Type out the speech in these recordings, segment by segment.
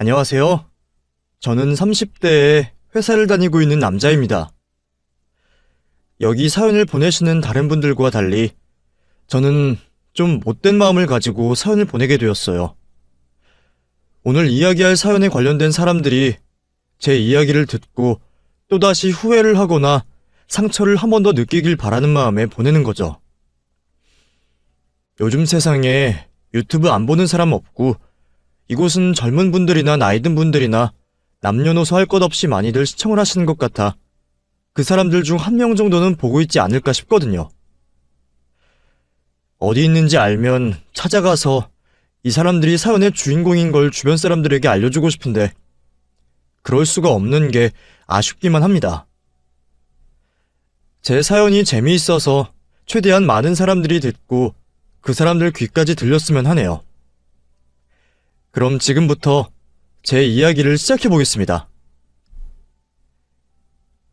안녕하세요. 저는 30대에 회사를 다니고 있는 남자입니다. 여기 사연을 보내시는 다른 분들과 달리 저는 좀 못된 마음을 가지고 사연을 보내게 되었어요. 오늘 이야기할 사연에 관련된 사람들이 제 이야기를 듣고 또다시 후회를 하거나 상처를 한 번 더 느끼길 바라는 마음에 보내는 거죠. 요즘 세상에 유튜브 안 보는 사람 없고 이곳은 젊은 분들이나 나이 든 분들이나 남녀노소 할 것 없이 많이들 시청을 하시는 것 같아 그 사람들 중 한 명 정도는 보고 있지 않을까 싶거든요. 어디 있는지 알면 찾아가서 이 사람들이 사연의 주인공인 걸 주변 사람들에게 알려주고 싶은데 그럴 수가 없는 게 아쉽기만 합니다. 제 사연이 재미있어서 최대한 많은 사람들이 듣고 그 사람들 귀까지 들렸으면 하네요. 그럼 지금부터 제 이야기를 시작해보겠습니다.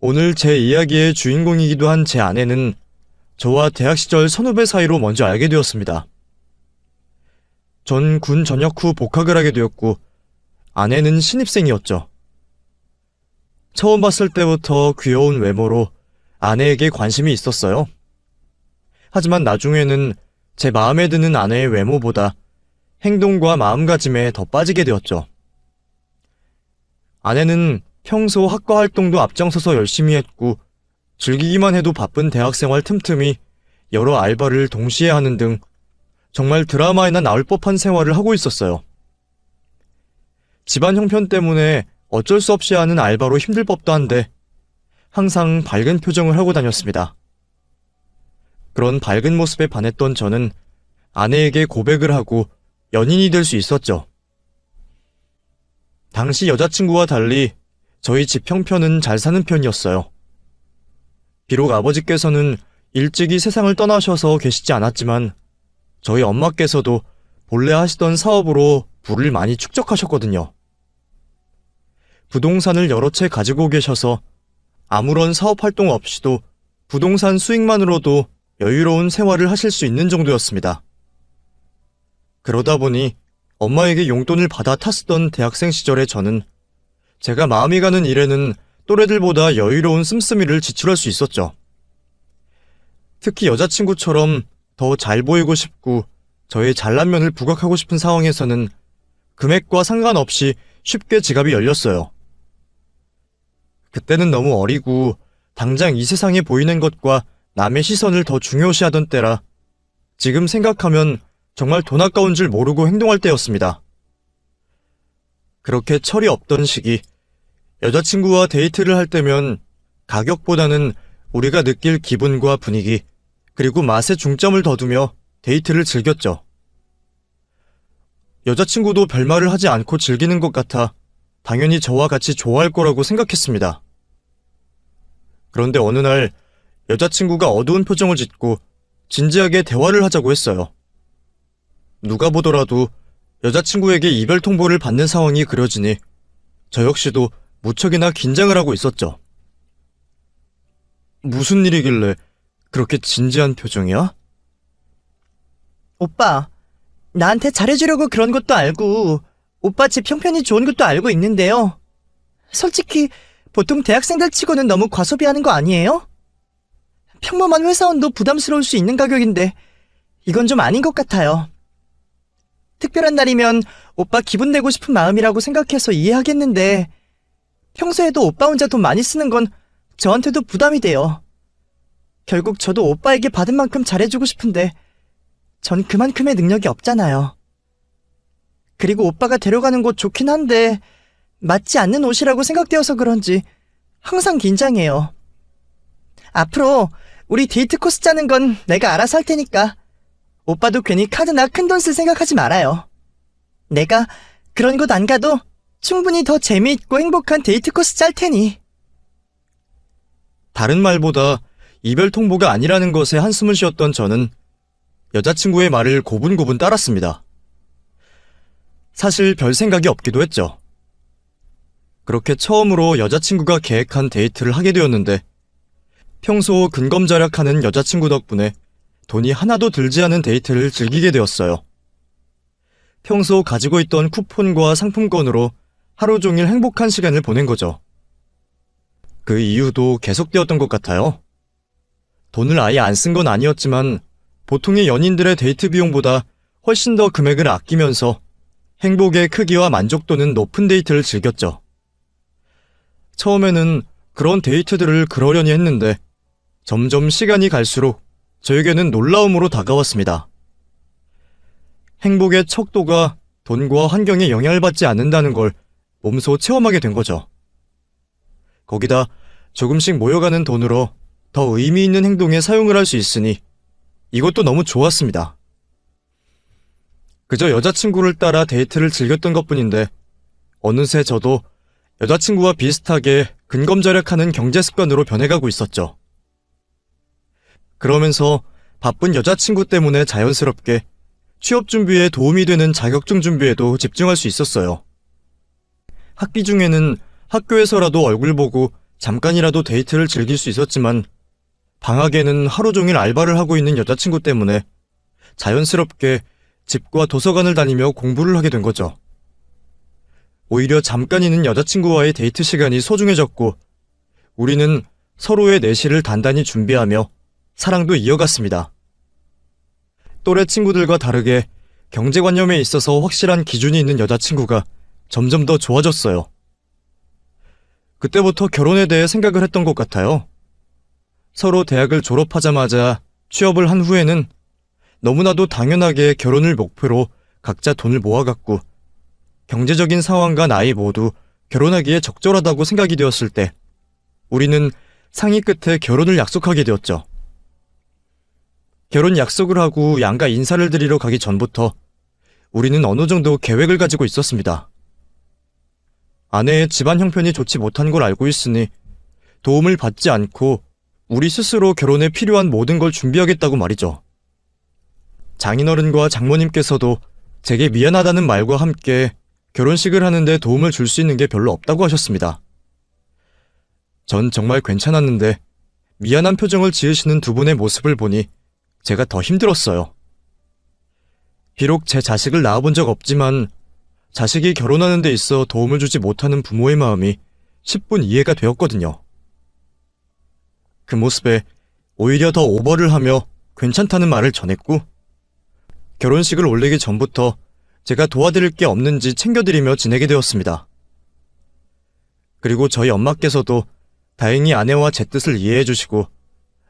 오늘 제 이야기의 주인공이기도 한 제 아내는 저와 대학 시절 선후배 사이로 먼저 알게 되었습니다. 전 군 전역 후 복학을 하게 되었고 아내는 신입생이었죠. 처음 봤을 때부터 귀여운 외모로 아내에게 관심이 있었어요. 하지만 나중에는 제 마음에 드는 아내의 외모보다 행동과 마음가짐에 더 빠지게 되었죠. 아내는 평소 학과 활동도 앞장서서 열심히 했고 즐기기만 해도 바쁜 대학생활 틈틈이 여러 알바를 동시에 하는 등 정말 드라마에나 나올 법한 생활을 하고 있었어요. 집안 형편 때문에 어쩔 수 없이 하는 알바로 힘들 법도 한데 항상 밝은 표정을 하고 다녔습니다. 그런 밝은 모습에 반했던 저는 아내에게 고백을 하고 연인이 될 수 있었죠. 당시 여자친구와 달리 저희 집 형편은 잘 사는 편이었어요. 비록 아버지께서는 일찍이 세상을 떠나셔서 계시지 않았지만 저희 엄마께서도 본래 하시던 사업으로 부를 많이 축적하셨거든요. 부동산을 여러 채 가지고 계셔서 아무런 사업 활동 없이도 부동산 수익만으로도 여유로운 생활을 하실 수 있는 정도였습니다. 그러다 보니 엄마에게 용돈을 받아 탔었던 대학생 시절의 저는 제가 마음이 가는 일에는 또래들보다 여유로운 씀씀이를 지출할 수 있었죠. 특히 여자친구처럼 더 잘 보이고 싶고 저의 잘난 면을 부각하고 싶은 상황에서는 금액과 상관없이 쉽게 지갑이 열렸어요. 그때는 너무 어리고 당장 이 세상에 보이는 것과 남의 시선을 더 중요시하던 때라 지금 생각하면 정말 돈 아까운 줄 모르고 행동할 때였습니다. 그렇게 철이 없던 시기, 여자친구와 데이트를 할 때면 가격보다는 우리가 느낄 기분과 분위기, 그리고 맛에 중점을 더 두며 데이트를 즐겼죠. 여자친구도 별말을 하지 않고 즐기는 것 같아 당연히 저와 같이 좋아할 거라고 생각했습니다. 그런데 어느 날 여자친구가 어두운 표정을 짓고 진지하게 대화를 하자고 했어요. 누가 보더라도 여자친구에게 이별 통보를 받는 상황이 그려지니 저 역시도 무척이나 긴장을 하고 있었죠. 무슨 일이길래 그렇게 진지한 표정이야? 오빠, 나한테 잘해주려고 그런 것도 알고 오빠 집 형편이 좋은 것도 알고 있는데요. 솔직히 보통 대학생들 치고는 너무 과소비하는 거 아니에요? 평범한 회사원도 부담스러울 수 있는 가격인데 이건 좀 아닌 것 같아요. 특별한 날이면 오빠 기분 내고 싶은 마음이라고 생각해서 이해하겠는데 평소에도 오빠 혼자 돈 많이 쓰는 건 저한테도 부담이 돼요. 결국 저도 오빠에게 받은 만큼 잘해주고 싶은데 전 그만큼의 능력이 없잖아요. 그리고 오빠가 데려가는 곳 좋긴 한데 맞지 않는 옷이라고 생각되어서 그런지 항상 긴장해요. 앞으로 우리 데이트 코스 짜는 건 내가 알아서 할 테니까 오빠도 괜히 카드나 큰돈 쓸 생각하지 말아요. 내가 그런 곳 안 가도 충분히 더 재미있고 행복한 데이트 코스 짤 테니. 다른 말보다 이별 통보가 아니라는 것에 한숨을 쉬었던 저는 여자친구의 말을 고분고분 따랐습니다. 사실 별 생각이 없기도 했죠. 그렇게 처음으로 여자친구가 계획한 데이트를 하게 되었는데 평소 근검절약하는 여자친구 덕분에 돈이 하나도 들지 않은 데이트를 즐기게 되었어요. 평소 가지고 있던 쿠폰과 상품권으로 하루 종일 행복한 시간을 보낸 거죠. 그 이유도 계속되었던 것 같아요. 돈을 아예 안 쓴 건 아니었지만 보통의 연인들의 데이트 비용보다 훨씬 더 금액을 아끼면서 행복의 크기와 만족도는 높은 데이트를 즐겼죠. 처음에는 그런 데이트들을 그러려니 했는데 점점 시간이 갈수록 저에게는 놀라움으로 다가왔습니다. 행복의 척도가 돈과 환경에 영향을 받지 않는다는 걸 몸소 체험하게 된 거죠. 거기다 조금씩 모여가는 돈으로 더 의미 있는 행동에 사용을 할 수 있으니 이것도 너무 좋았습니다. 그저 여자친구를 따라 데이트를 즐겼던 것뿐인데 어느새 저도 여자친구와 비슷하게 근검절약하는 경제 습관으로 변해가고 있었죠. 그러면서 바쁜 여자친구 때문에 자연스럽게 취업 준비에 도움이 되는 자격증 준비에도 집중할 수 있었어요. 학기 중에는 학교에서라도 얼굴 보고 잠깐이라도 데이트를 즐길 수 있었지만 방학에는 하루 종일 알바를 하고 있는 여자친구 때문에 자연스럽게 집과 도서관을 다니며 공부를 하게 된 거죠. 오히려 잠깐 있는 여자친구와의 데이트 시간이 소중해졌고 우리는 서로의 내실을 단단히 준비하며 사랑도 이어갔습니다. 또래 친구들과 다르게 경제관념에 있어서 확실한 기준이 있는 여자친구가 점점 더 좋아졌어요. 그때부터 결혼에 대해 생각을 했던 것 같아요. 서로 대학을 졸업하자마자 취업을 한 후에는 너무나도 당연하게 결혼을 목표로 각자 돈을 모아갔고 경제적인 상황과 나이 모두 결혼하기에 적절하다고 생각이 되었을 때 우리는 상의 끝에 결혼을 약속하게 되었죠. 결혼 약속을 하고 양가 인사를 드리러 가기 전부터 우리는 어느 정도 계획을 가지고 있었습니다. 아내의 집안 형편이 좋지 못한 걸 알고 있으니 도움을 받지 않고 우리 스스로 결혼에 필요한 모든 걸 준비하겠다고 말이죠. 장인어른과 장모님께서도 제게 미안하다는 말과 함께 결혼식을 하는데 도움을 줄 수 있는 게 별로 없다고 하셨습니다. 전 정말 괜찮았는데 미안한 표정을 지으시는 두 분의 모습을 보니 제가 더 힘들었어요. 비록 제 자식을 낳아본 적 없지만 자식이 결혼하는 데 있어 도움을 주지 못하는 부모의 마음이 10분 이해가 되었거든요. 그 모습에 오히려 더 오버를 하며 괜찮다는 말을 전했고 결혼식을 올리기 전부터 제가 도와드릴 게 없는지 챙겨드리며 지내게 되었습니다. 그리고 저희 엄마께서도 다행히 아내와 제 뜻을 이해해 주시고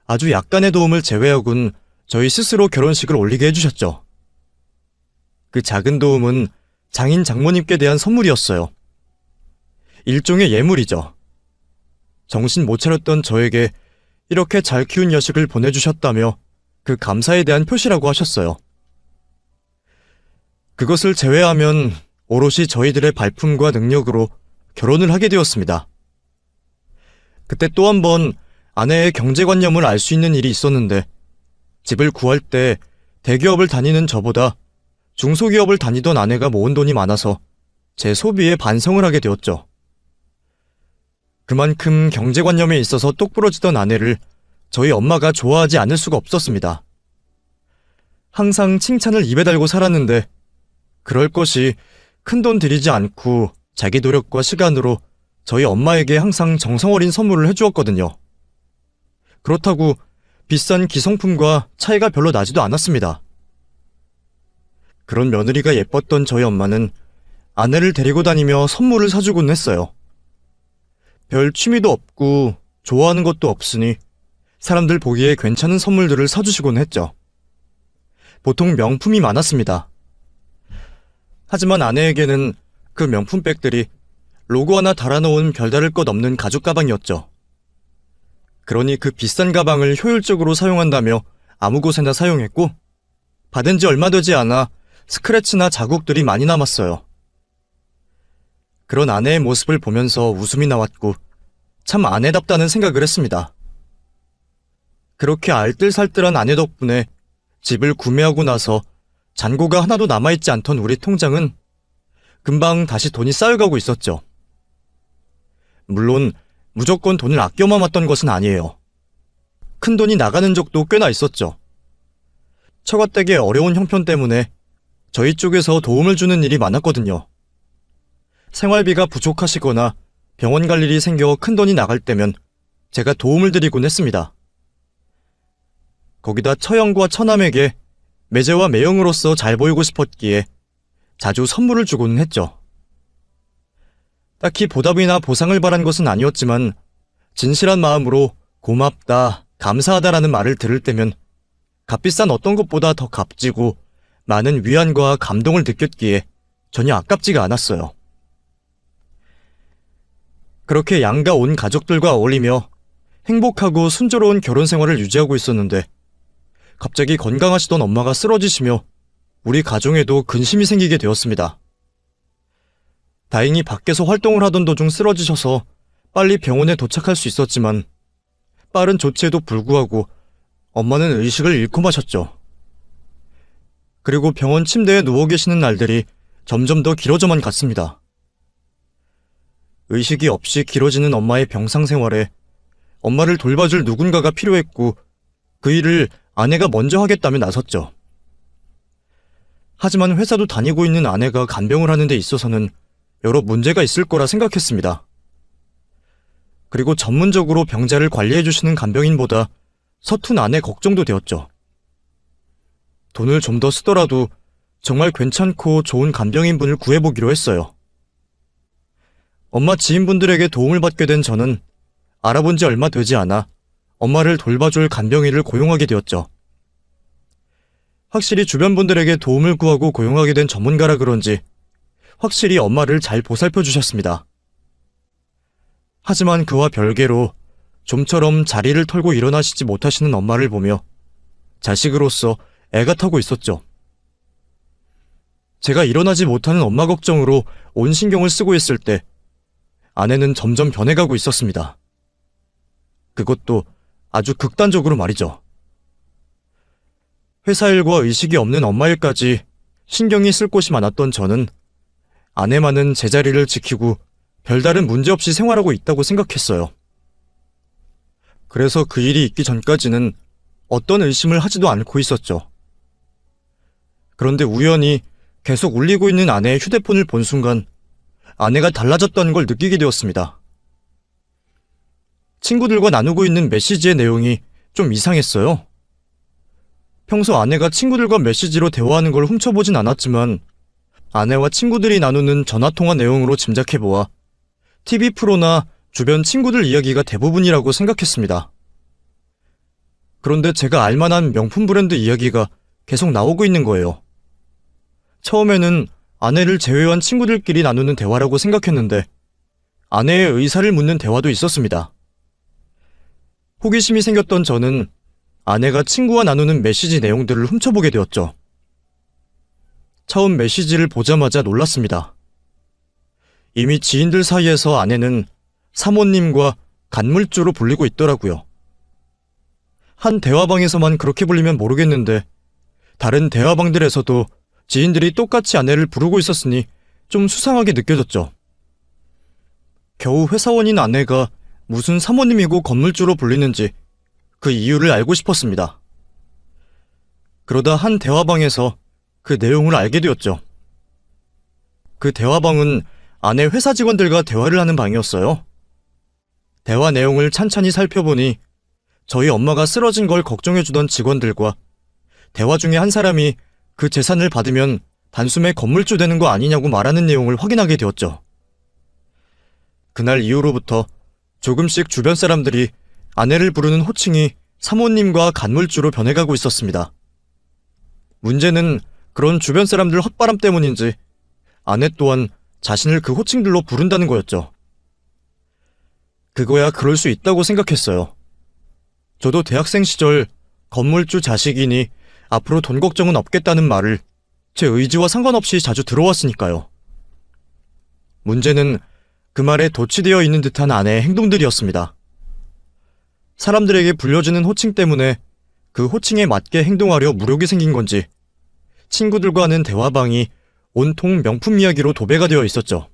아주 약간의 도움을 제외하곤 저희 스스로 결혼식을 올리게 해주셨죠. 그 작은 도움은 장인 장모님께 대한 선물이었어요. 일종의 예물이죠. 정신 못 차렸던 저에게 이렇게 잘 키운 여식을 보내주셨다며 그 감사에 대한 표시라고 하셨어요. 그것을 제외하면 오롯이 저희들의 발품과 능력으로 결혼을 하게 되었습니다. 그때 또 한 번 아내의 경제관념을 알 수 있는 일이 있었는데 집을 구할 때 대기업을 다니는 저보다 중소기업을 다니던 아내가 모은 돈이 많아서 제 소비에 반성을 하게 되었죠. 그만큼 경제관념에 있어서 똑부러지던 아내를 저희 엄마가 좋아하지 않을 수가 없었습니다. 항상 칭찬을 입에 달고 살았는데 그럴 것이 큰돈 들이지 않고 자기 노력과 시간으로 저희 엄마에게 항상 정성 어린 선물을 해주었거든요. 그렇다고 비싼 기성품과 차이가 별로 나지도 않았습니다. 그런 며느리가 예뻤던 저희 엄마는 아내를 데리고 다니며 선물을 사주곤 했어요. 별 취미도 없고 좋아하는 것도 없으니 사람들 보기에 괜찮은 선물들을 사주시곤 했죠. 보통 명품이 많았습니다. 하지만 아내에게는 그 명품백들이 로고 하나 달아놓은 별다를 것 없는 가죽 가방이었죠. 그러니 그 비싼 가방을 효율적으로 사용한다며 아무 곳에나 사용했고 받은 지 얼마 되지 않아 스크래치나 자국들이 많이 남았어요. 그런 아내의 모습을 보면서 웃음이 나왔고 참 아내답다는 생각을 했습니다. 그렇게 알뜰살뜰한 아내 덕분에 집을 구매하고 나서 잔고가 하나도 남아있지 않던 우리 통장은 금방 다시 돈이 쌓여가고 있었죠. 물론 무조건 돈을 아껴만 왔던 것은 아니에요. 큰 돈이 나가는 적도 꽤나 있었죠. 처가댁의 어려운 형편 때문에 저희 쪽에서 도움을 주는 일이 많았거든요. 생활비가 부족하시거나 병원 갈 일이 생겨 큰돈이 나갈 때면 제가 도움을 드리곤 했습니다. 거기다 처형과 처남에게 매제와 매형으로서 잘 보이고 싶었기에 자주 선물을 주고는 했죠. 딱히 보답이나 보상을 바란 것은 아니었지만 진실한 마음으로 고맙다, 감사하다라는 말을 들을 때면 값비싼 어떤 것보다 더 값지고 많은 위안과 감동을 느꼈기에 전혀 아깝지가 않았어요. 그렇게 양가 온 가족들과 어울리며 행복하고 순조로운 결혼 생활을 유지하고 있었는데 갑자기 건강하시던 엄마가 쓰러지시며 우리 가정에도 근심이 생기게 되었습니다. 다행히 밖에서 활동을 하던 도중 쓰러지셔서 빨리 병원에 도착할 수 있었지만 빠른 조치에도 불구하고 엄마는 의식을 잃고 마셨죠. 그리고 병원 침대에 누워 계시는 날들이 점점 더 길어져만 갔습니다. 의식이 없이 길어지는 엄마의 병상 생활에 엄마를 돌봐줄 누군가가 필요했고 그 일을 아내가 먼저 하겠다며 나섰죠. 하지만 회사도 다니고 있는 아내가 간병을 하는 데 있어서는 여러 문제가 있을 거라 생각했습니다. 그리고 전문적으로 병자를 관리해주시는 간병인보다 서툰 아내 걱정도 되었죠. 돈을 좀 더 쓰더라도 정말 괜찮고 좋은 간병인분을 구해보기로 했어요. 엄마 지인분들에게 도움을 받게 된 저는 알아본 지 얼마 되지 않아 엄마를 돌봐줄 간병인을 고용하게 되었죠. 확실히 주변 분들에게 도움을 구하고 고용하게 된 전문가라 그런지 확실히 엄마를 잘 보살펴 주셨습니다. 하지만 그와 별개로 좀처럼 자리를 털고 일어나시지 못하시는 엄마를 보며 자식으로서 애가 타고 있었죠. 제가 일어나지 못하는 엄마 걱정으로 온 신경을 쓰고 있을 때 아내는 점점 변해가고 있었습니다. 그것도 아주 극단적으로 말이죠. 회사 일과 의식이 없는 엄마 일까지 신경이 쓸 곳이 많았던 저는 아내만은 제자리를 지키고 별다른 문제 없이 생활하고 있다고 생각했어요. 그래서 그 일이 있기 전까지는 어떤 의심을 하지도 않고 있었죠. 그런데 우연히 계속 울리고 있는 아내의 휴대폰을 본 순간 아내가 달라졌다는 걸 느끼게 되었습니다. 친구들과 나누고 있는 메시지의 내용이 좀 이상했어요. 평소 아내가 친구들과 메시지로 대화하는 걸 훔쳐보진 않았지만 아내와 친구들이 나누는 전화통화 내용으로 짐작해보아 TV 프로나 주변 친구들 이야기가 대부분이라고 생각했습니다. 그런데 제가 알만한 명품 브랜드 이야기가 계속 나오고 있는 거예요. 처음에는 아내를 제외한 친구들끼리 나누는 대화라고 생각했는데 아내의 의사를 묻는 대화도 있었습니다. 호기심이 생겼던 저는 아내가 친구와 나누는 메시지 내용들을 훔쳐보게 되었죠. 처음 메시지를 보자마자 놀랐습니다. 이미 지인들 사이에서 아내는 사모님과 간물주로 불리고 있더라고요. 한 대화방에서만 그렇게 불리면 모르겠는데 다른 대화방들에서도 지인들이 똑같이 아내를 부르고 있었으니 좀 수상하게 느껴졌죠. 겨우 회사원인 아내가 무슨 사모님이고 건물주로 불리는지 그 이유를 알고 싶었습니다. 그러다 한 대화방에서 그 내용을 알게 되었죠. 그 대화방은 아내 회사 직원들과 대화를 하는 방이었어요. 대화 내용을 찬찬히 살펴보니 저희 엄마가 쓰러진 걸 걱정해주던 직원들과 대화 중에 한 사람이 그 재산을 받으면 단숨에 건물주 되는 거 아니냐고 말하는 내용을 확인하게 되었죠. 그날 이후로부터 조금씩 주변 사람들이 아내를 부르는 호칭이 사모님과 간물주로 변해가고 있었습니다. 문제는 그런 주변 사람들 헛바람 때문인지 아내 또한 자신을 그 호칭들로 부른다는 거였죠. 그거야 그럴 수 있다고 생각했어요. 저도 대학생 시절 건물주 자식이니 앞으로 돈 걱정은 없겠다는 말을 제 의지와 상관없이 자주 들어왔으니까요. 문제는 그 말에 도취되어 있는 듯한 아내의 행동들이었습니다. 사람들에게 불려주는 호칭 때문에 그 호칭에 맞게 행동하려 무력이 생긴 건지 친구들과 하는 대화방이 온통 명품 이야기로 도배가 되어 있었죠.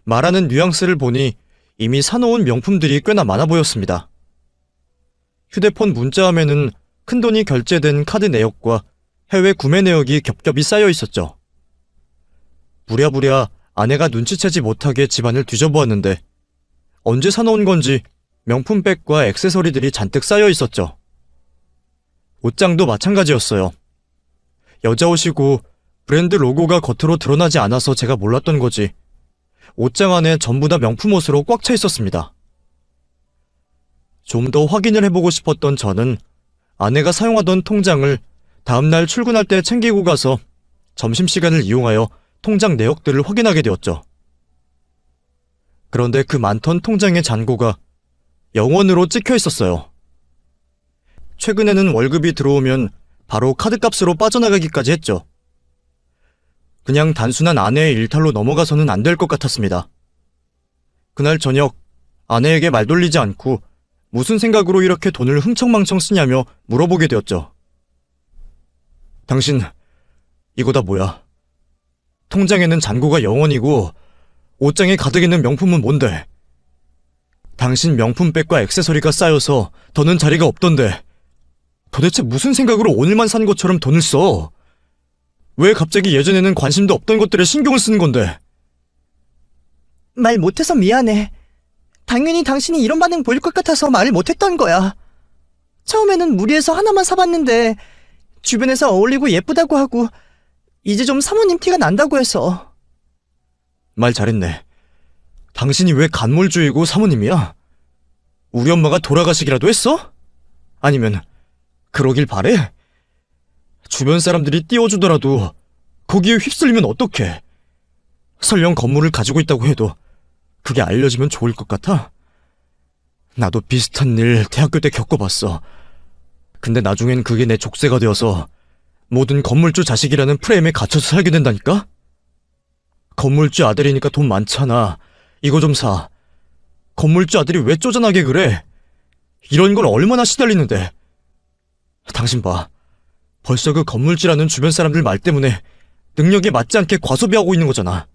말하는 뉘앙스를 보니 이미 사놓은 명품들이 꽤나 많아 보였습니다. 휴대폰 문자함에는 큰돈이 결제된 카드 내역과 해외 구매 내역이 겹겹이 쌓여 있었죠. 부랴부랴 아내가 눈치채지 못하게 집안을 뒤져보았는데 언제 사놓은 건지 명품백과 액세서리들이 잔뜩 쌓여 있었죠. 옷장도 마찬가지였어요. 여자 옷이고 브랜드 로고가 겉으로 드러나지 않아서 제가 몰랐던 거지. 옷장 안에 전부 다 명품 옷으로 꽉 차 있었습니다. 좀 더 확인을 해보고 싶었던 저는 아내가 사용하던 통장을 다음날 출근할 때 챙기고 가서 점심시간을 이용하여 통장 내역들을 확인하게 되었죠. 그런데 그 많던 통장의 잔고가 0원으로 찍혀 있었어요. 최근에는 월급이 들어오면 바로 카드값으로 빠져나가기까지 했죠. 그냥 단순한 아내의 일탈로 넘어가서는 안 될 것 같았습니다. 그날 저녁 아내에게 말 돌리지 않고 무슨 생각으로 이렇게 돈을 흥청망청 쓰냐며 물어보게 되었죠. 당신, 이거 다 뭐야? 통장에는 잔고가 0원이고 옷장에 가득 있는 명품은 뭔데? 당신 명품백과 액세서리가 쌓여서 더는 자리가 없던데 도대체 무슨 생각으로 오늘만 산 것처럼 돈을 써? 왜 갑자기 예전에는 관심도 없던 것들에 신경을 쓰는 건데? 말 못해서 미안해. 당연히 당신이 이런 반응 보일 것 같아서 말을 못했던 거야. 처음에는 무리해서 하나만 사봤는데 주변에서 어울리고 예쁘다고 하고 이제 좀 사모님 티가 난다고 해서. 말 잘했네. 당신이 왜 간몰주의고 사모님이야? 우리 엄마가 돌아가시기라도 했어? 아니면 그러길 바래? 주변 사람들이 띄워주더라도 거기에 휩쓸리면 어떡해? 설령 건물을 가지고 있다고 해도 그게 알려지면 좋을 것 같아? 나도 비슷한 일 대학교 때 겪어봤어. 근데 나중엔 그게 내 족쇄가 되어서 모든 건물주 자식이라는 프레임에 갇혀서 살게 된다니까? 건물주 아들이니까 돈 많잖아. 이거 좀 사. 건물주 아들이 왜 쪼잔하게 그래? 이런 걸 얼마나 시달리는데. 당신 봐. 벌써 그 건물주라는 주변 사람들 말 때문에 능력에 맞지 않게 과소비하고 있는 거잖아.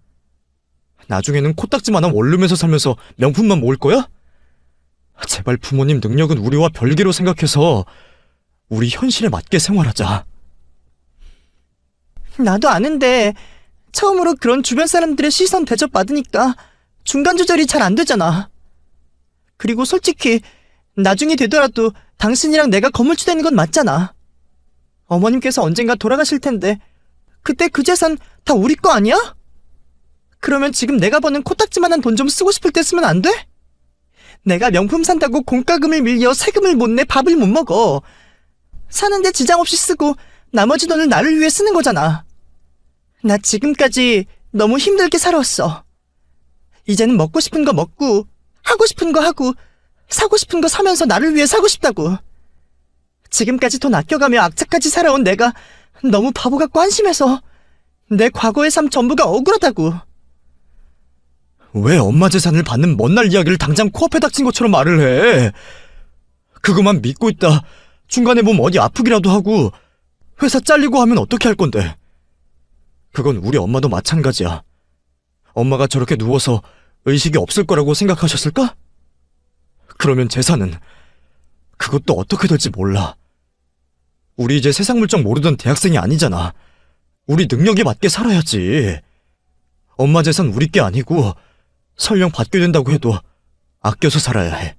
나중에는 코딱지만한 원룸에서 살면서 명품만 모을 거야? 제발 부모님 능력은 우리와 별개로 생각해서 우리 현실에 맞게 생활하자. 나도 아는데 처음으로 그런 주변 사람들의 시선 대접 받으니까 중간 조절이 잘 안 되잖아. 그리고 솔직히 나중에 되더라도 당신이랑 내가 건물주 되는 건 맞잖아. 어머님께서 언젠가 돌아가실 텐데 그때 그 재산 다 우리 거 아니야? 그러면 지금 내가 버는 코딱지만한 돈 좀 쓰고 싶을 때 쓰면 안 돼? 내가 명품 산다고 공과금을 밀려 세금을 못 내 밥을 못 먹어. 사는데 지장 없이 쓰고 나머지 돈을 나를 위해 쓰는 거잖아. 나 지금까지 너무 힘들게 살아왔어. 이제는 먹고 싶은 거 먹고 하고 싶은 거 하고 사고 싶은 거 사면서 나를 위해 사고 싶다고. 지금까지 돈 아껴가며 악착같이 살아온 내가 너무 바보 같고 한심해서 내 과거의 삶 전부가 억울하다고. 왜 엄마 재산을 받는 먼날 이야기를 당장 코앞에 닥친 것처럼 말을 해? 그거만 믿고 있다 중간에 몸 어디 아프기라도 하고 회사 잘리고 하면 어떻게 할 건데? 그건 우리 엄마도 마찬가지야. 엄마가 저렇게 누워서 의식이 없을 거라고 생각하셨을까? 그러면 재산은 그것도 어떻게 될지 몰라. 우리 이제 세상 물정 모르던 대학생이 아니잖아. 우리 능력에 맞게 살아야지. 엄마 재산 우리 게 아니고 설령 받게 된다고 해도 아껴서 살아야 해.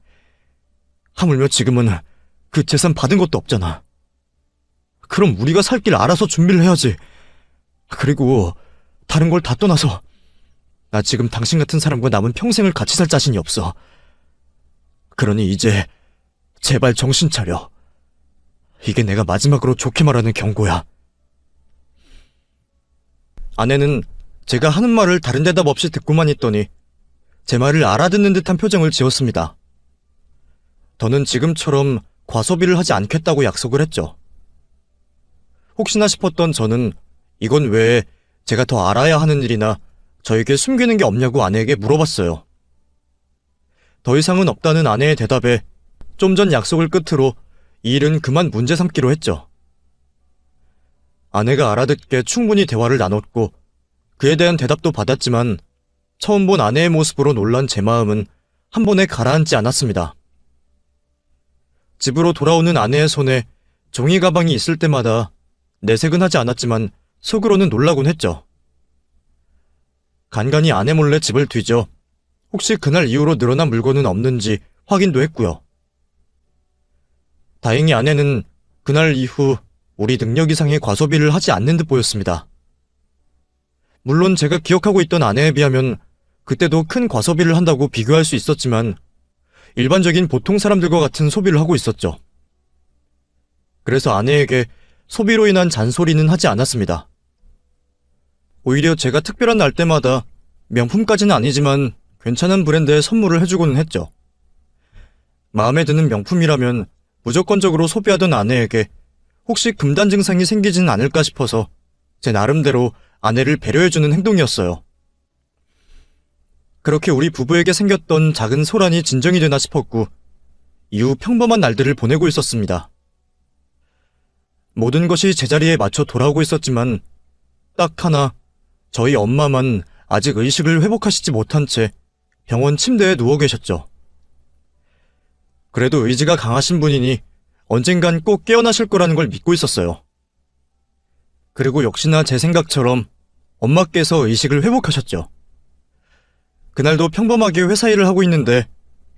하물며 지금은 그 재산 받은 것도 없잖아. 그럼 우리가 살 길 알아서 준비를 해야지. 그리고 다른 걸 다 떠나서 나 지금 당신 같은 사람과 남은 평생을 같이 살 자신이 없어. 그러니 이제 제발 정신 차려. 이게 내가 마지막으로 좋게 말하는 경고야. 아내는 제가 하는 말을 다른 대답 없이 듣고만 있더니 제 말을 알아듣는 듯한 표정을 지었습니다. 더는 지금처럼 과소비를 하지 않겠다고 약속을 했죠. 혹시나 싶었던 저는 이건 왜 제가 더 알아야 하는 일이나 저에게 숨기는 게 없냐고 아내에게 물어봤어요. 더 이상은 없다는 아내의 대답에 좀 전 약속을 끝으로 이 일은 그만 문제 삼기로 했죠. 아내가 알아듣게 충분히 대화를 나눴고 그에 대한 대답도 받았지만 처음 본 아내의 모습으로 놀란 제 마음은 한 번에 가라앉지 않았습니다. 집으로 돌아오는 아내의 손에 종이 가방이 있을 때마다 내색은 하지 않았지만 속으로는 놀라곤 했죠. 간간히 아내 몰래 집을 뒤져 혹시 그날 이후로 늘어난 물건은 없는지 확인도 했고요. 다행히 아내는 그날 이후 우리 능력 이상의 과소비를 하지 않는 듯 보였습니다. 물론 제가 기억하고 있던 아내에 비하면 그때도 큰 과소비를 한다고 비교할 수 있었지만 일반적인 보통 사람들과 같은 소비를 하고 있었죠. 그래서 아내에게 소비로 인한 잔소리는 하지 않았습니다. 오히려 제가 특별한 날 때마다 명품까지는 아니지만 괜찮은 브랜드의 선물을 해주고는 했죠. 마음에 드는 명품이라면 무조건적으로 소비하던 아내에게 혹시 금단 증상이 생기지는 않을까 싶어서 제 나름대로 아내를 배려해주는 행동이었어요. 그렇게 우리 부부에게 생겼던 작은 소란이 진정이 되나 싶었고 이후 평범한 날들을 보내고 있었습니다. 모든 것이 제자리에 맞춰 돌아오고 있었지만 딱 하나 저희 엄마만 아직 의식을 회복하시지 못한 채 병원 침대에 누워 계셨죠. 그래도 의지가 강하신 분이니 언젠간 꼭 깨어나실 거라는 걸 믿고 있었어요. 그리고 역시나 제 생각처럼 엄마께서 의식을 회복하셨죠. 그날도 평범하게 회사 일을 하고 있는데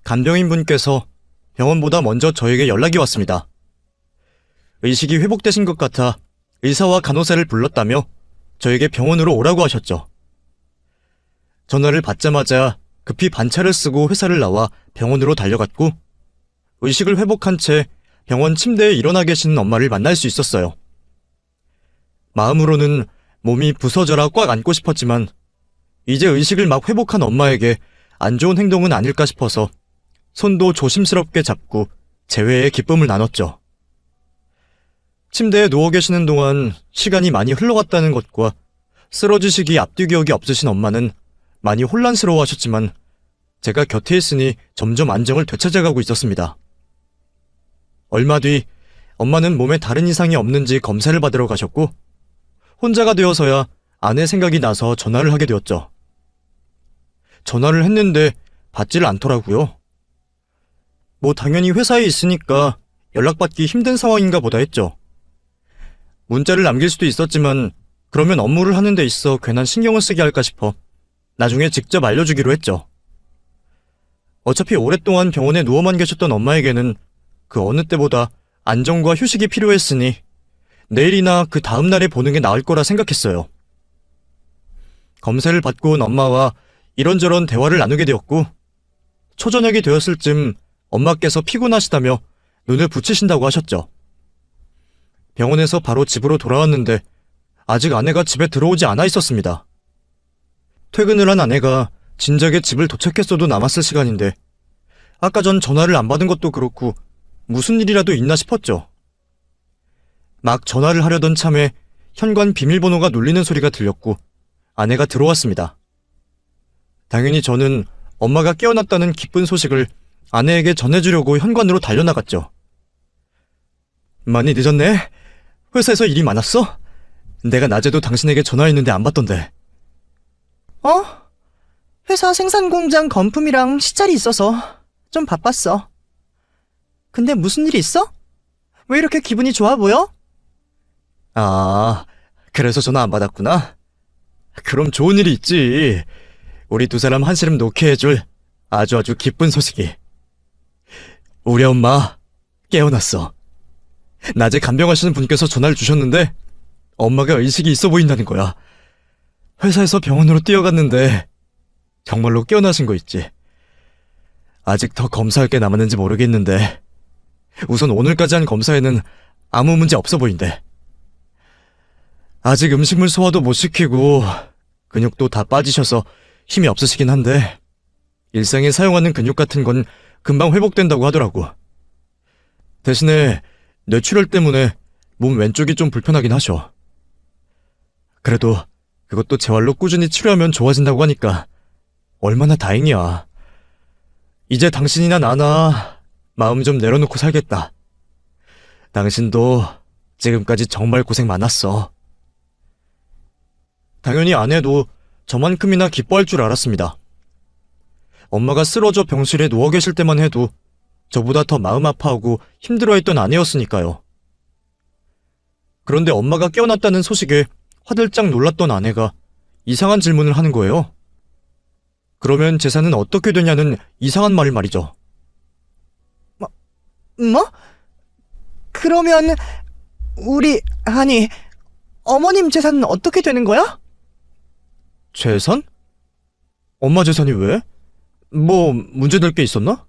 간병인 분께서 병원보다 먼저 저에게 연락이 왔습니다. 의식이 회복되신 것 같아 의사와 간호사를 불렀다며 저에게 병원으로 오라고 하셨죠. 전화를 받자마자 급히 반차를 쓰고 회사를 나와 병원으로 달려갔고 의식을 회복한 채 병원 침대에 일어나 계시는 엄마를 만날 수 있었어요. 마음으로는 몸이 부서져라 꽉 안고 싶었지만 이제 의식을 막 회복한 엄마에게 안 좋은 행동은 아닐까 싶어서 손도 조심스럽게 잡고 재회의 기쁨을 나눴죠. 침대에 누워 계시는 동안 시간이 많이 흘러갔다는 것과 쓰러지시기 앞뒤 기억이 없으신 엄마는 많이 혼란스러워하셨지만 제가 곁에 있으니 점점 안정을 되찾아가고 있었습니다. 얼마 뒤 엄마는 몸에 다른 이상이 없는지 검사를 받으러 가셨고 혼자가 되어서야 아내 생각이 나서 전화를 하게 되었죠. 전화를 했는데 받지를 않더라고요. 뭐 당연히 회사에 있으니까 연락받기 힘든 상황인가 보다 했죠. 문자를 남길 수도 있었지만 그러면 업무를 하는 데 있어 괜한 신경을 쓰게 할까 싶어 나중에 직접 알려주기로 했죠. 어차피 오랫동안 병원에 누워만 계셨던 엄마에게는 그 어느 때보다 안정과 휴식이 필요했으니 내일이나 그 다음 날에 보는 게 나을 거라 생각했어요. 검사를 받고 온 엄마와 이런저런 대화를 나누게 되었고 초저녁이 되었을 쯤 엄마께서 피곤하시다며 눈을 붙이신다고 하셨죠. 병원에서 바로 집으로 돌아왔는데 아직 아내가 집에 들어오지 않아 있었습니다. 퇴근을 한 아내가 진작에 집을 도착했어도 남았을 시간인데 아까 전 전화를 안 받은 것도 그렇고 무슨 일이라도 있나 싶었죠. 막 전화를 하려던 참에 현관 비밀번호가 눌리는 소리가 들렸고 아내가 들어왔습니다. 당연히 저는 엄마가 깨어났다는 기쁜 소식을 아내에게 전해주려고 현관으로 달려나갔죠. 많이 늦었네? 회사에서 일이 많았어? 내가 낮에도 당신에게 전화했는데 안 받던데. 회사 생산공장 건품이랑 시찰이 있어서 좀 바빴어. 근데 무슨 일 있어? 왜 이렇게 기분이 좋아 보여? 아, 그래서 전화 안 받았구나? 그럼 좋은 일이 있지. 우리 두 사람 한시름 놓게 해줄 아주 기쁜 소식이. 우리 엄마 깨어났어. 낮에 간병하시는 분께서 전화를 주셨는데 엄마가 의식이 있어 보인다는 거야. 회사에서 병원으로 뛰어갔는데 정말로 깨어나신 거 있지. 아직 더 검사할 게 남았는지 모르겠는데 우선 오늘까지 한 검사에는 아무 문제 없어 보인대. 아직 음식물 소화도 못 시키고 근육도 다 빠지셔서 힘이 없으시긴 한데 일상에 사용하는 근육 같은 건 금방 회복된다고 하더라고. 대신에 뇌출혈 때문에 몸 왼쪽이 좀 불편하긴 하셔. 그래도 그것도 재활로 꾸준히 치료하면 좋아진다고 하니까 얼마나 다행이야. 이제 당신이나 나나 마음 좀 내려놓고 살겠다. 당신도 지금까지 정말 고생 많았어. 당연히 아내도 저만큼이나 기뻐할 줄 알았습니다. 엄마가 쓰러져 병실에 누워 계실 때만 해도 저보다 더 마음 아파하고 힘들어했던 아내였으니까요. 그런데 엄마가 깨어났다는 소식에 화들짝 놀랐던 아내가 이상한 질문을 하는 거예요. 그러면 재산은 어떻게 되냐는 이상한 말을 말이죠. 뭐? 그러면 아니, 어머님 재산은 어떻게 되는 거야? 재산? 엄마 재산이 왜? 뭐 문제될 게 있었나?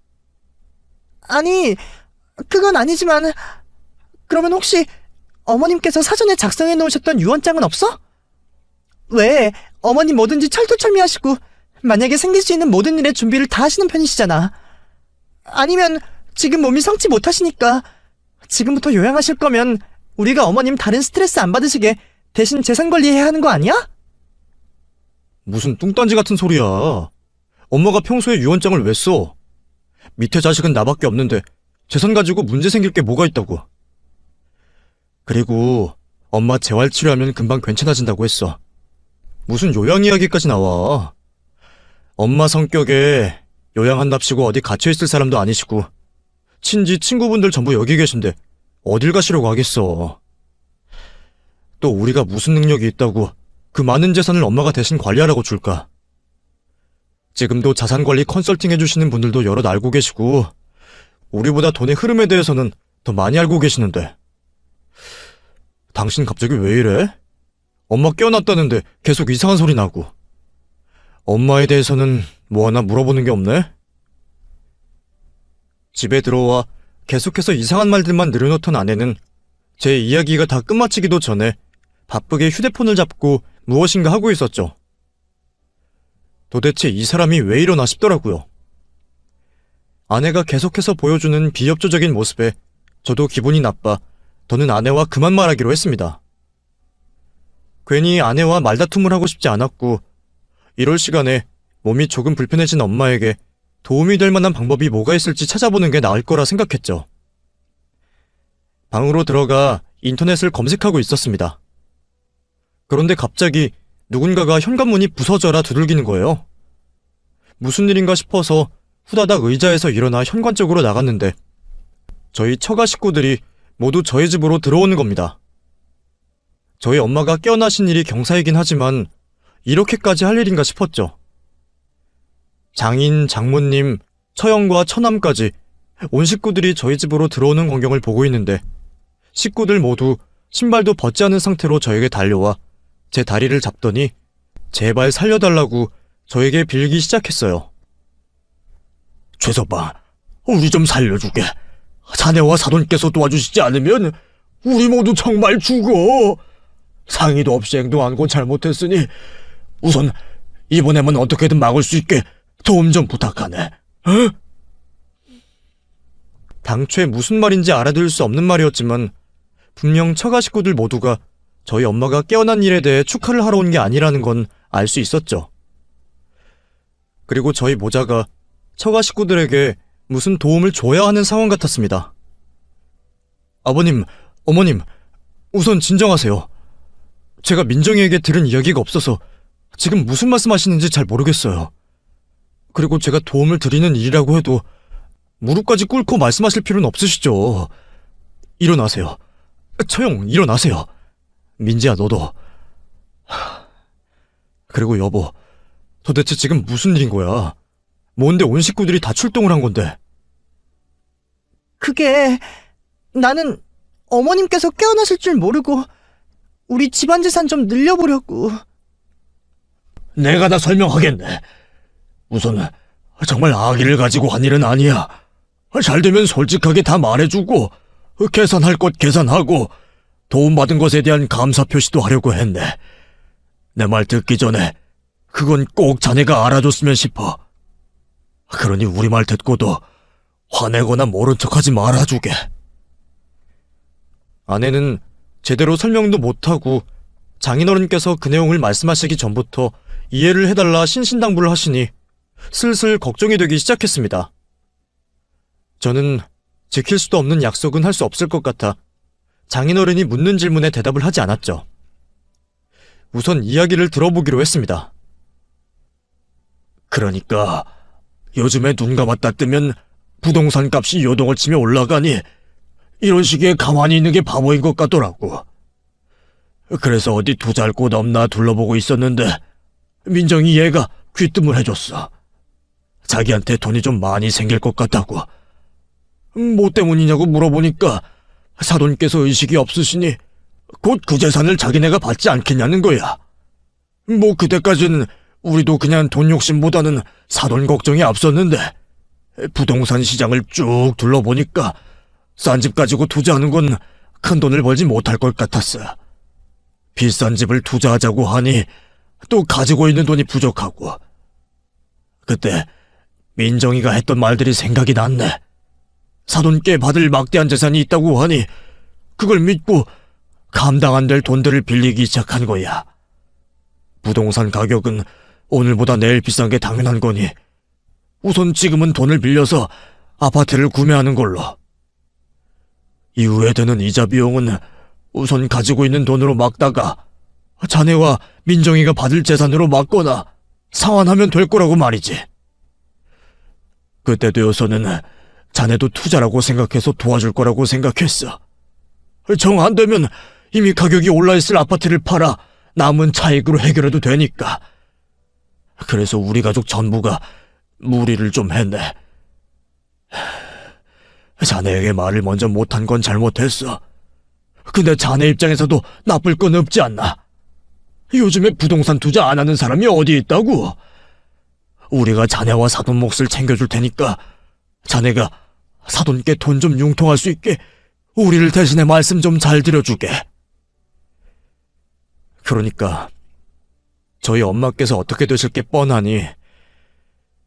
아니, 그건 아니지만, 그러면 혹시 어머님께서 사전에 작성해 놓으셨던 유언장은 없어? 왜, 어머님 뭐든지 철두철미하시고, 만약에 생길 수 있는 모든 일의 준비를 다 하시는 편이시잖아. 아니면, 지금 몸이 성치 못하시니까, 지금부터 요양하실 거면, 우리가 어머님 다른 스트레스 안 받으시게 대신 재산 관리해야 하는 거 아니야? 무슨 뚱딴지 같은 소리야. 엄마가 평소에 유언장을 왜 써? 밑에 자식은 나밖에 없는데 재산 가지고 문제 생길 게 뭐가 있다고. 그리고 엄마 재활치료하면 금방 괜찮아진다고 했어. 무슨 요양 이야기까지 나와. 엄마 성격에 요양한답시고 어디 갇혀있을 사람도 아니시고 친지 친구분들 전부 여기 계신데 어딜 가시려고 하겠어. 또 우리가 무슨 능력이 있다고 그 많은 재산을 엄마가 대신 관리하라고 줄까? 지금도 자산관리 컨설팅 해주시는 분들도 여럿 알고 계시고 우리보다 돈의 흐름에 대해서는 더 많이 알고 계시는데 당신 갑자기 왜 이래? 엄마 깨어났다는데 계속 이상한 소리 나고 엄마에 대해서는 뭐 하나 물어보는 게 없네? 집에 들어와 계속해서 이상한 말들만 늘어놓던 아내는 제 이야기가 다 끝마치기도 전에 바쁘게 휴대폰을 잡고 무엇인가 하고 있었죠. 도대체 이 사람이 왜 이러나 싶더라고요. 아내가 계속해서 보여주는 비협조적인 모습에 저도 기분이 나빠 더는 아내와 그만 말하기로 했습니다. 괜히 아내와 말다툼을 하고 싶지 않았고 이럴 시간에 몸이 조금 불편해진 엄마에게 도움이 될 만한 방법이 뭐가 있을지 찾아보는 게 나을 거라 생각했죠. 방으로 들어가 인터넷을 검색하고 있었습니다. 그런데 갑자기 누군가가 현관문이 부서져라 두들기는 거예요. 무슨 일인가 싶어서 후다닥 의자에서 일어나 현관 쪽으로 나갔는데 저희 처가 식구들이 모두 저희 집으로 들어오는 겁니다. 저희 엄마가 깨어나신 일이 경사이긴 하지만 이렇게까지 할 일인가 싶었죠. 장인, 장모님, 처형과 처남까지 온 식구들이 저희 집으로 들어오는 광경을 보고 있는데 식구들 모두 신발도 벗지 않은 상태로 저에게 달려와 제 다리를 잡더니 제발 살려달라고 저에게 빌기 시작했어요. 최서방, 우리 좀 살려주게. 자네와 사돈께서 도와주시지 않으면 우리 모두 정말 죽어. 상의도 없이 행동한 건 잘못했으니 우선 이번에만 어떻게든 막을 수 있게 도움 좀 부탁하네. 당초에 무슨 말인지 알아들을 수 없는 말이었지만 분명 처가 식구들 모두가 저희 엄마가 깨어난 일에 대해 축하를 하러 온 게 아니라는 건 알 수 있었죠. 그리고 저희 모자가 처가 식구들에게 무슨 도움을 줘야 하는 상황 같았습니다. 아버님, 어머님, 우선 진정하세요. 제가 민정이에게 들은 이야기가 없어서 지금 무슨 말씀하시는지 잘 모르겠어요. 그리고 제가 도움을 드리는 일이라고 해도 무릎까지 꿇고 말씀하실 필요는 없으시죠. 일어나세요. 처형, 일어나세요. 민지야, 너도. 그리고 여보, 도대체 지금 무슨 일인 거야? 뭔데 온 식구들이 다 출동을 한 건데? 그게 나는 어머님께서 깨어나실 줄 모르고 우리 집안 재산 좀 늘려보려고. 내가 다 설명하겠네. 우선 정말 아기를 가지고 한 일은 아니야. 잘 되면 솔직하게 다 말해주고 계산할 것 계산하고 도움받은 것에 대한 감사 표시도 하려고 했네. 내 말 듣기 전에 그건 꼭 자네가 알아줬으면 싶어. 그러니 우리 말 듣고도 화내거나 모른 척하지 말아주게. 아내는 제대로 설명도 못하고 장인어른께서 그 내용을 말씀하시기 전부터 이해를 해달라 신신당부를 하시니 슬슬 걱정이 되기 시작했습니다. 저는 지킬 수도 없는 약속은 할 수 없을 것 같아 장인어른이 묻는 질문에 대답을 하지 않았죠. 우선 이야기를 들어보기로 했습니다. 그러니까 요즘에 눈 감았다 뜨면 부동산 값이 요동을 치며 올라가니 이런 식의 가만히 있는 게 바보인 것 같더라고. 그래서 어디 투자할 곳 없나 둘러보고 있었는데 민정이 얘가 귀뜸을 해줬어. 자기한테 돈이 좀 많이 생길 것 같다고. 뭐 때문이냐고 물어보니까 사돈께서 의식이 없으시니 곧 그 재산을 자기네가 받지 않겠냐는 거야. 뭐 그때까지는 우리도 그냥 돈 욕심보다는 사돈 걱정이 앞섰는데 부동산 시장을 쭉 둘러보니까 싼 집 가지고 투자하는 건 큰 돈을 벌지 못할 것 같았어. 비싼 집을 투자하자고 하니 또 가지고 있는 돈이 부족하고. 그때 민정이가 했던 말들이 생각이 났네. 사돈께 받을 막대한 재산이 있다고 하니 그걸 믿고 감당 안 될 돈들을 빌리기 시작한 거야. 부동산 가격은 오늘보다 내일 비싼 게 당연한 거니 우선 지금은 돈을 빌려서 아파트를 구매하는 걸로. 이후에 드는 이자 비용은 우선 가지고 있는 돈으로 막다가 자네와 민정이가 받을 재산으로 막거나 상환하면 될 거라고 말이지. 그때 되어서는 자네도 투자라고 생각해서 도와줄 거라고 생각했어. 정 안 되면 이미 가격이 올라있을 아파트를 팔아 남은 차익으로 해결해도 되니까. 그래서 우리 가족 전부가 무리를 좀 했네. 자네에게 말을 먼저 못한 건 잘못했어. 근데 자네 입장에서도 나쁠 건 없지 않나? 요즘에 부동산 투자 안 하는 사람이 어디 있다고? 우리가 자네와 사돈 몫을 챙겨줄 테니까 자네가 사돈께 돈 좀 융통할 수 있게 우리를 대신해 말씀 좀 잘 드려주게. 그러니까 저희 엄마께서 어떻게 되실 게 뻔하니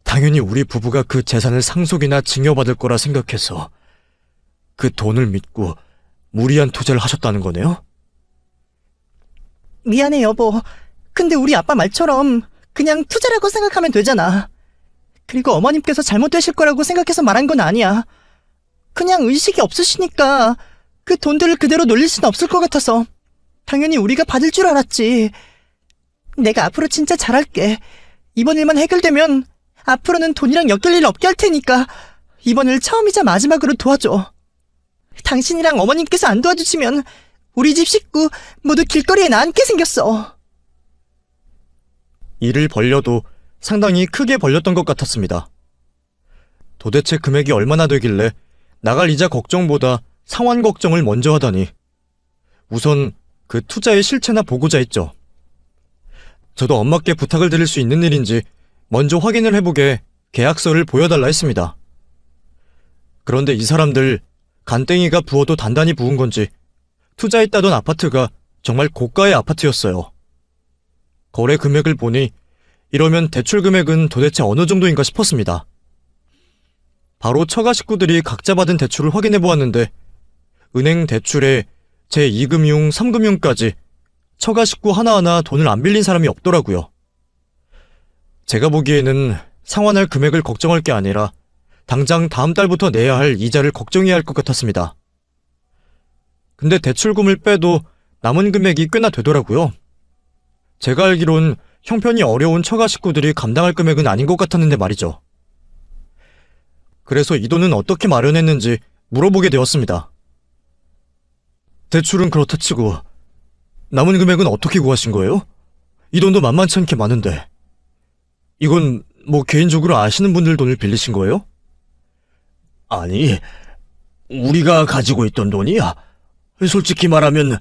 당연히 우리 부부가 그 재산을 상속이나 증여받을 거라 생각해서 그 돈을 믿고 무리한 투자를 하셨다는 거네요? 미안해, 여보. 근데 우리 아빠 말처럼 그냥 투자라고 생각하면 되잖아. 그리고 어머님께서 잘못되실 거라고 생각해서 말한 건 아니야. 그냥 의식이 없으시니까 그 돈들을 그대로 놀릴 수는 없을 것 같아서 당연히 우리가 받을 줄 알았지. 내가 앞으로 진짜 잘할게. 이번 일만 해결되면 앞으로는 돈이랑 엮일 일 없게 할 테니까 이번 일 처음이자 마지막으로 도와줘. 당신이랑 어머님께서 안 도와주시면 우리 집 식구 모두 길거리에 나앉게 생겼어. 일을 벌려도 상당히 크게 벌렸던 것 같았습니다. 도대체 금액이 얼마나 되길래 나갈 이자 걱정보다 상환 걱정을 먼저 하다니. 우선 그 투자의 실체나 보고자 했죠. 저도 엄마께 부탁을 드릴 수 있는 일인지 먼저 확인을 해보게 계약서를 보여달라 했습니다. 그런데 이 사람들 간땡이가 부어도 단단히 부은 건지 투자했다던 아파트가 정말 고가의 아파트였어요. 거래 금액을 보니 이러면 대출 금액은 도대체 어느 정도인가 싶었습니다. 바로 처가 식구들이 각자 받은 대출을 확인해 보았는데 은행 대출에 제2금융, 3금융까지 처가 식구 하나하나 돈을 안 빌린 사람이 없더라고요. 제가 보기에는 상환할 금액을 걱정할 게 아니라 당장 다음 달부터 내야 할 이자를 걱정해야 할 것 같았습니다. 근데 대출금을 빼도 남은 금액이 꽤나 되더라고요. 제가 알기론 형편이 어려운 처가 식구들이 감당할 금액은 아닌 것 같았는데 말이죠. 그래서 이 돈은 어떻게 마련했는지 물어보게 되었습니다. 대출은 그렇다 치고 남은 금액은 어떻게 구하신 거예요? 이 돈도 만만치 않게 많은데. 이건 뭐 개인적으로 아시는 분들 돈을 빌리신 거예요? 아니, 우리가 가지고 있던 돈이야. 솔직히 말하면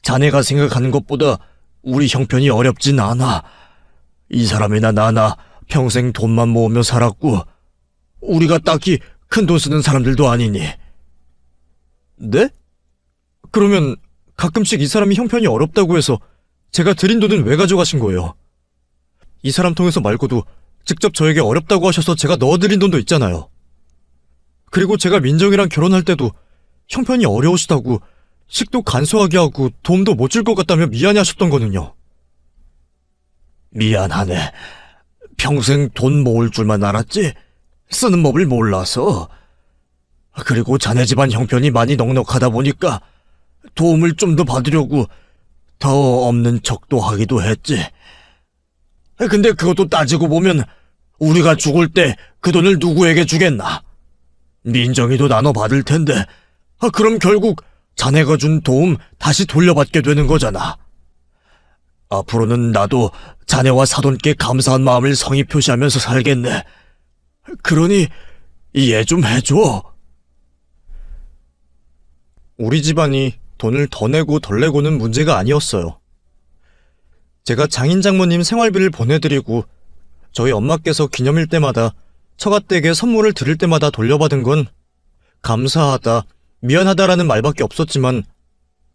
자네가 생각하는 것보다 우리 형편이 어렵진 않아. 이 사람이나 나나 평생 돈만 모으며 살았고 우리가 딱히 큰 돈 쓰는 사람들도 아니니. 네? 그러면 가끔씩 이 사람이 형편이 어렵다고 해서 제가 드린 돈은 왜 가져가신 거예요? 이 사람 통해서 말고도 직접 저에게 어렵다고 하셔서 제가 넣어드린 돈도 있잖아요. 그리고 제가 민정이랑 결혼할 때도 형편이 어려우시다고 식도 간소하게 하고 도움도 못 줄 것 같다며 미안해하셨던 거는요. 미안하네. 평생 돈 모을 줄만 알았지 쓰는 법을 몰라서. 그리고 자네 집안 형편이 많이 넉넉하다 보니까 도움을 좀 더 받으려고 더 없는 척도 하기도 했지. 근데 그것도 따지고 보면 우리가 죽을 때 그 돈을 누구에게 주겠나? 민정이도 나눠 받을 텐데 그럼 결국 자네가 준 도움 다시 돌려받게 되는 거잖아. 앞으로는 나도 자네와 사돈께 감사한 마음을 성의 표시하면서 살겠네. 그러니 이해 좀 해줘. 우리 집안이 돈을 더 내고 덜 내고는 문제가 아니었어요. 제가 장인 장모님 생활비를 보내드리고 저희 엄마께서 기념일 때마다 처가댁에 선물을 드릴 때마다 돌려받은 건 감사하다, 미안하다라는 말밖에 없었지만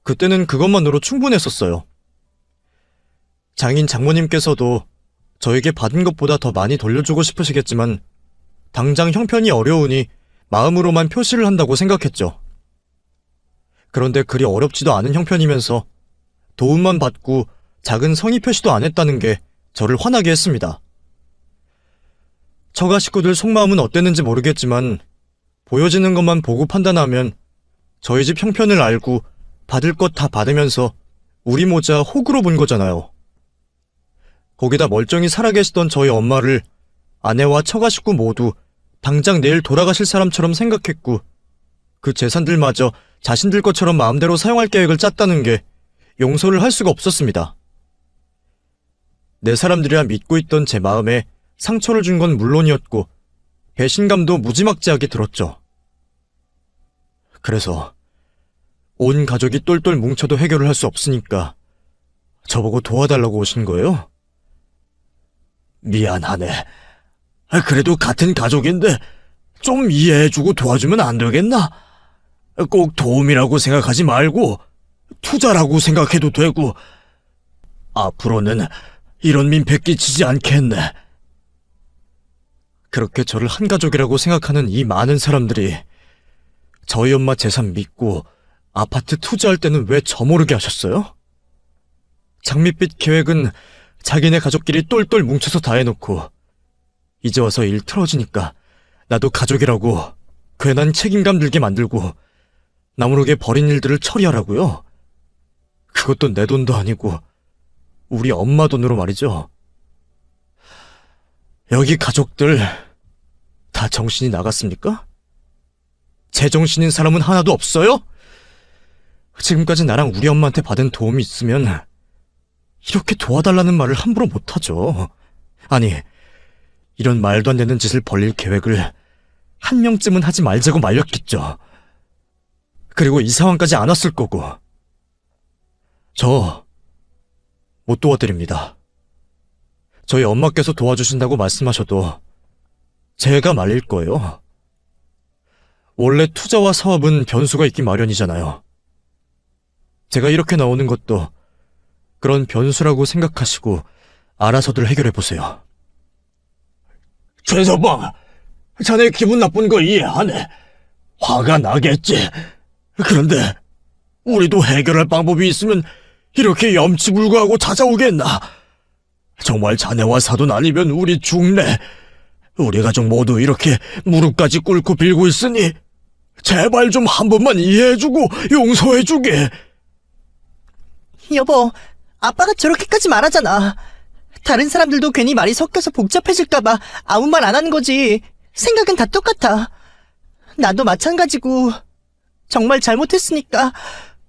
그때는 그것만으로 충분했었어요. 장인 장모님께서도 저에게 받은 것보다 더 많이 돌려주고 싶으시겠지만 당장 형편이 어려우니 마음으로만 표시를 한다고 생각했죠. 그런데 그리 어렵지도 않은 형편이면서 도움만 받고 작은 성의 표시도 안 했다는 게 저를 화나게 했습니다. 처가 식구들 속마음은 어땠는지 모르겠지만 보여지는 것만 보고 판단하면 저희 집 형편을 알고 받을 것 다 받으면서 우리 모자 호구로 본 거잖아요. 거기다 멀쩡히 살아계시던 저희 엄마를 아내와 처가 식구 모두 당장 내일 돌아가실 사람처럼 생각했고 그 재산들마저 자신들 것처럼 마음대로 사용할 계획을 짰다는 게 용서를 할 수가 없었습니다. 내 사람들이라 믿고 있던 제 마음에 상처를 준 건 물론이었고 배신감도 무지막지하게 들었죠. 그래서 온 가족이 똘똘 뭉쳐도 해결을 할 수 없으니까 저보고 도와달라고 오신 거예요? 미안하네. 그래도 같은 가족인데 좀 이해해주고 도와주면 안 되겠나? 꼭 도움이라고 생각하지 말고 투자라고 생각해도 되고 앞으로는 이런 민폐 끼치지 않겠네. 그렇게 저를 한 가족이라고 생각하는 이 많은 사람들이 저희 엄마 재산 믿고 아파트 투자할 때는 왜 저 모르게 하셨어요? 장밋빛 계획은 자기네 가족끼리 똘똘 뭉쳐서 다 해놓고 이제 와서 일 틀어지니까 나도 가족이라고 괜한 책임감 들게 만들고 나무르게 버린 일들을 처리하라고요? 그것도 내 돈도 아니고 우리 엄마 돈으로 말이죠. 여기 가족들 다 정신이 나갔습니까? 제정신인 사람은 하나도 없어요? 지금까지 나랑 우리 엄마한테 받은 도움이 있으면 이렇게 도와달라는 말을 함부로 못하죠. 아니, 이런 말도 안 되는 짓을 벌릴 계획을 한 명쯤은 하지 말자고 말렸겠죠. 그리고 이 상황까지 안 왔을 거고. 저 못 도와드립니다. 저희 엄마께서 도와주신다고 말씀하셔도 제가 말릴 거예요. 원래 투자와 사업은 변수가 있기 마련이잖아요. 제가 이렇게 나오는 것도 그런 변수라고 생각하시고 알아서들 해결해보세요. 최서방, 자네 기분 나쁜 거 이해하네. 화가 나겠지. 그런데 우리도 해결할 방법이 있으면 이렇게 염치불구하고 찾아오겠나? 정말 자네와 사돈 아니면 우리 죽네. 우리 가족 모두 이렇게 무릎까지 꿇고 빌고 있으니 제발 좀 한 번만 이해해주고 용서해주게. 여보, 아빠가 저렇게까지 말하잖아. 다른 사람들도 괜히 말이 섞여서 복잡해질까봐 아무 말 안 하는 거지. 생각은 다 똑같아. 나도 마찬가지고 정말 잘못했으니까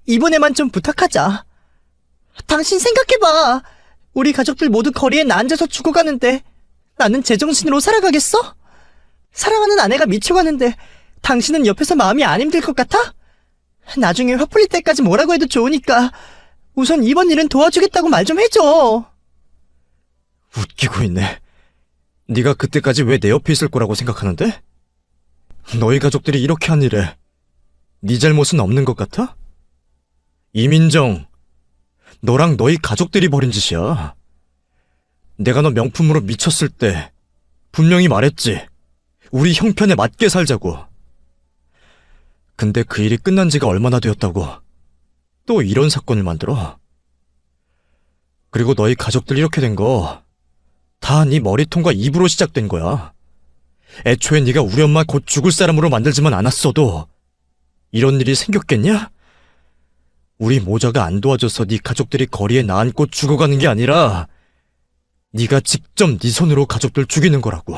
이번에만 좀 부탁하자. 당신 생각해봐. 우리 가족들 모두 거리에 나 앉아서 죽어가는데 나는 제정신으로 살아가겠어? 사랑하는 아내가 미쳐가는데 당신은 옆에서 마음이 안 힘들 것 같아? 나중에 화 풀릴 때까지 뭐라고 해도 좋으니까 우선 이번 일은 도와주겠다고 말 좀 해줘. 웃기고 있네. 네가 그때까지 왜 내 옆에 있을 거라고 생각하는데? 너희 가족들이 이렇게 한 일에 네 잘못은 없는 것 같아? 이민정, 너랑 너희 가족들이 벌인 짓이야. 내가 너 명품으로 미쳤을 때 분명히 말했지. 우리 형편에 맞게 살자고. 근데 그 일이 끝난 지가 얼마나 되었다고 또 이런 사건을 만들어? 그리고 너희 가족들 이렇게 된 거 다 네 머리통과 입으로 시작된 거야. 애초에 네가 우리 엄마 곧 죽을 사람으로 만들지만 않았어도 이런 일이 생겼겠냐? 우리 모자가 안 도와줘서 네 가족들이 거리에 나앉고 죽어가는 게 아니라 네가 직접 네 손으로 가족들 죽이는 거라고.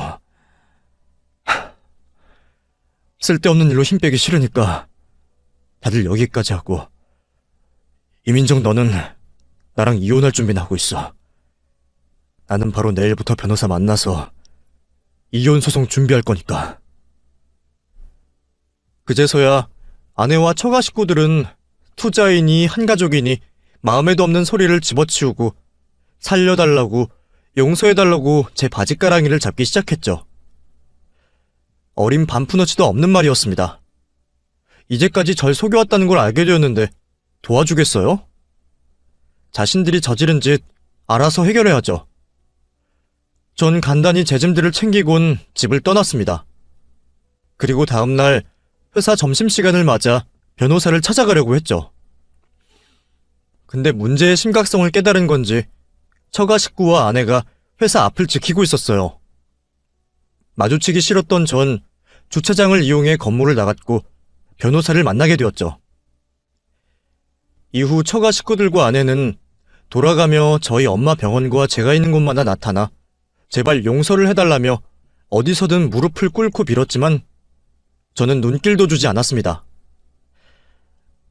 쓸데없는 일로 힘 빼기 싫으니까 다들 여기까지 하고, 이민정 너는 나랑 이혼할 준비나 하고 있어. 나는 바로 내일부터 변호사 만나서 이혼 소송 준비할 거니까. 그제서야 아내와 처가 식구들은 투자이니 한가족이니 마음에도 없는 소리를 집어치우고 살려달라고 용서해달라고 제 바지가랑이를 잡기 시작했죠. 어린 반푼어치도 없는 말이었습니다. 이제까지 절 속여왔다는 걸 알게 되었는데 도와주겠어요? 자신들이 저지른 짓 알아서 해결해야죠. 전 간단히 제 짐들을 챙기곤 집을 떠났습니다. 그리고 다음날 회사 점심시간을 맞아 변호사를 찾아가려고 했죠. 근데 문제의 심각성을 깨달은 건지 처가 식구와 아내가 회사 앞을 지키고 있었어요. 마주치기 싫었던 전 주차장을 이용해 건물을 나갔고 변호사를 만나게 되었죠. 이후 처가 식구들과 아내는 돌아가며 저희 엄마 병원과 제가 있는 곳마다 나타나 제발 용서를 해달라며 어디서든 무릎을 꿇고 빌었지만 저는 눈길도 주지 않았습니다.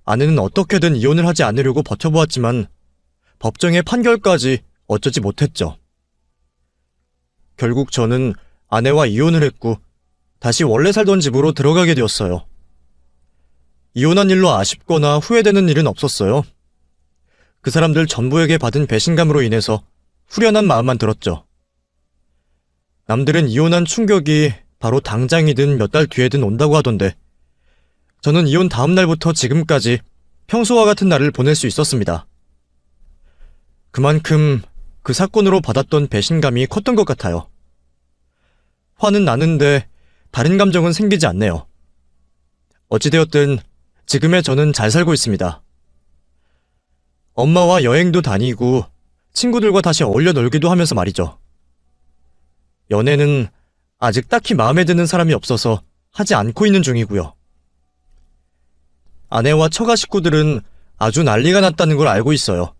아내는 어떻게든 이혼을 하지 않으려고 버텨보았지만 법정의 판결까지 어쩌지 못했죠. 결국 저는 아내와 이혼을 했고 다시 원래 살던 집으로 들어가게 되었어요. 이혼한 일로 아쉽거나 후회되는 일은 없었어요. 그 사람들 전부에게 받은 배신감으로 인해서 후련한 마음만 들었죠. 남들은 이혼한 충격이 바로 당장이든 몇 달 뒤에든 온다고 하던데 저는 이혼 다음 날부터 지금까지 평소와 같은 날을 보낼 수 있었습니다. 그만큼 그 사건으로 받았던 배신감이 컸던 것 같아요. 화는 나는데 다른 감정은 생기지 않네요. 어찌되었든 지금의 저는 잘 살고 있습니다. 엄마와 여행도 다니고 친구들과 다시 어울려 놀기도 하면서 말이죠. 연애는 아직 딱히 마음에 드는 사람이 없어서 하지 않고 있는 중이고요. 아내와 처가 식구들은 아주 난리가 났다는 걸 알고 있어요.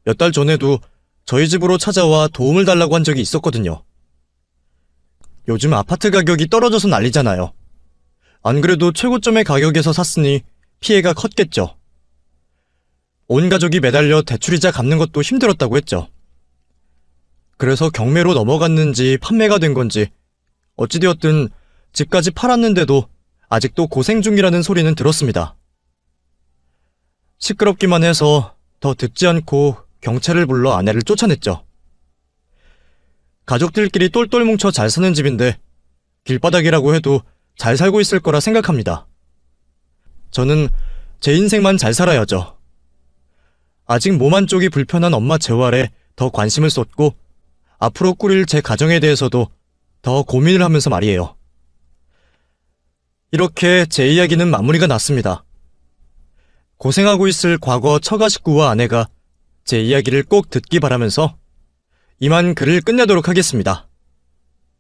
몇 달 전에도 저희 집으로 찾아와 도움을 달라고 한 적이 있었거든요. 요즘 아파트 가격이 떨어져서 난리잖아요. 안 그래도 최고점의 가격에서 샀으니 피해가 컸겠죠. 온 가족이 매달려 대출이자 갚는 것도 힘들었다고 했죠. 그래서 경매로 넘어갔는지 판매가 된 건지 어찌되었든 집까지 팔았는데도 아직도 고생 중이라는 소리는 들었습니다. 시끄럽기만 해서 더 듣지 않고 경찰을 불러 아내를 쫓아냈죠. 가족들끼리 똘똘 뭉쳐 잘 사는 집인데 길바닥이라고 해도 잘 살고 있을 거라 생각합니다. 저는 제 인생만 잘 살아야죠. 아직 몸 한쪽이 불편한 엄마 재활에 더 관심을 쏟고 앞으로 꾸릴 제 가정에 대해서도 더 고민을 하면서 말이에요. 이렇게 제 이야기는 마무리가 났습니다. 고생하고 있을 과거 처가 식구와 아내가 제 이야기를 꼭 듣기 바라면서 이만 글을 끝내도록 하겠습니다.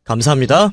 감사합니다.